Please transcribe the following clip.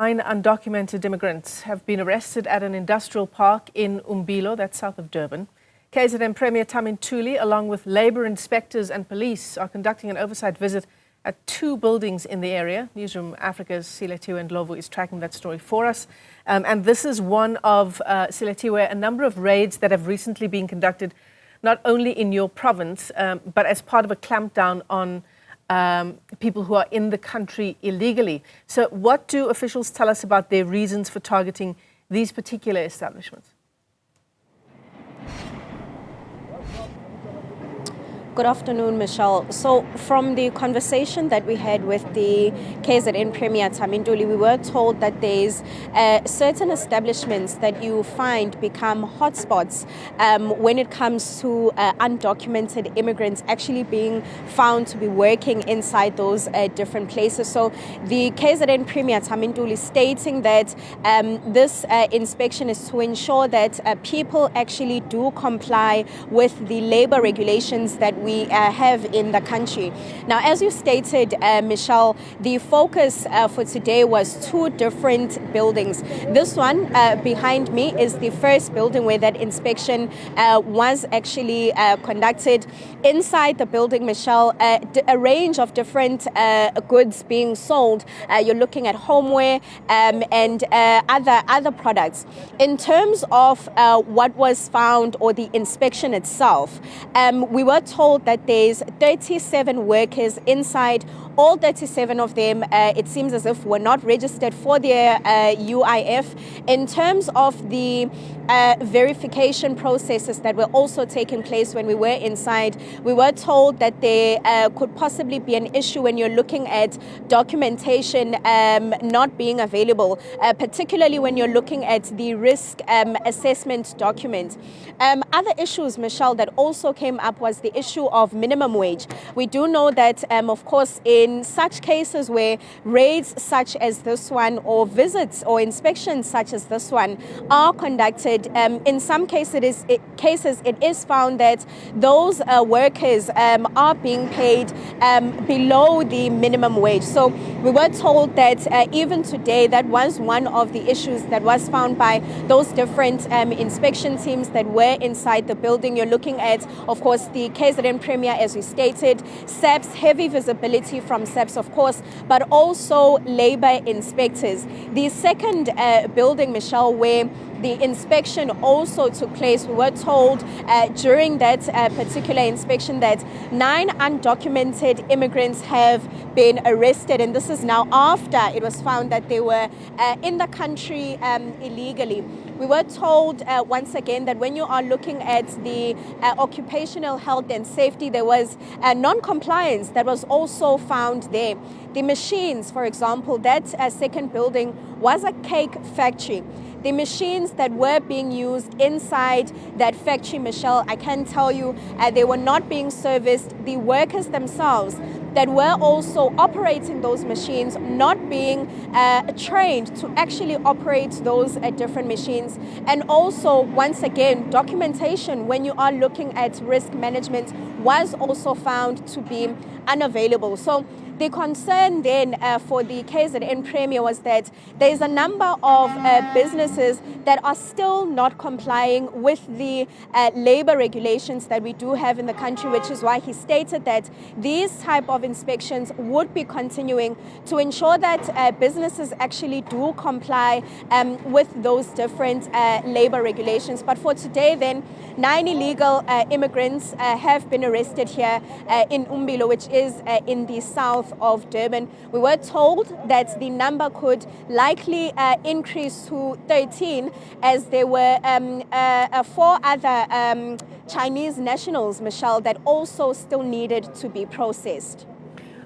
9 undocumented immigrants have been arrested at an industrial park in Umbilo, that's south of Durban. KZN Premier Ntuli, along with labour inspectors and police, are conducting an oversight visit at 2 buildings in the area. Newzroom Afrika's Silethiwe Ndlovu is tracking that story for us. And this is one of, Silethiwe, a number of raids that have recently been conducted, not only in your province, but as part of a clampdown on people who are in the country illegally. So what do officials tell us about their reasons for targeting these particular establishments? Good afternoon, Michelle. So from the conversation that we had with the KZN Premier Ntuli, we were told that there's certain establishments that you find become hotspots when it comes to undocumented immigrants actually being found to be working inside those different places. So the KZN Premier Ntuli stating that this inspection is to ensure that people actually do comply with the labor regulations that we have in the country. Now, as you stated, Michelle, the focus for today was 2 different buildings. This one behind me is the first building where that inspection was actually conducted. Inside the building, Michelle, a range of different goods being sold. You're looking at homeware and other products. In terms of what was found or the inspection itself, we were told that there's 37 workers inside. All 37 of them, it seems as if were not registered for their UIF. In terms of the verification processes that were also taking place when we were inside, we were told that there could possibly be an issue when you're looking at documentation not being available, particularly when you're looking at the risk assessment document. Other issues, Michelle, that also came up was the issue of minimum wage. We do know that, of course, in such cases where raids such as this one or visits or inspections such as this one are conducted, in some cases it is found that those workers are being paid below the minimum wage. So we were told that even today that was one of the issues that was found by those different inspection teams that were inside the building. You're looking at, of course, the KZN Premier, as we stated, SAPS, heavy visibility from SAPS, of course, but also labor inspectors. The second building, Michelle, where the inspection also took place, we were told during that particular inspection that 9 undocumented immigrants have been arrested, and this is now after it was found that they were in the country illegally. We were told once again that when you are looking at the occupational health and safety, there was non-compliance that was also found there. The machines, for example, that second building was a cake factory. The machines that were being used inside that factory, Michelle, I can tell you they were not being serviced. The workers themselves that were also operating those machines not being trained to actually operate those different machines. And also, once again, documentation when you are looking at risk management was also found to be unavailable. So the concern then for the KZN Premier was that there is a number of businesses that are still not complying with the labor regulations that we do have in the country, which is why he stated that these type of inspections would be continuing to ensure that businesses actually do comply with those different labor regulations. But for today then, 9 illegal immigrants have been arrested here in Umbilo, which is in the south of Durban. We were told that the number could likely increase to 13 as there were 4 other Chinese nationals, Michelle, that also still needed to be processed.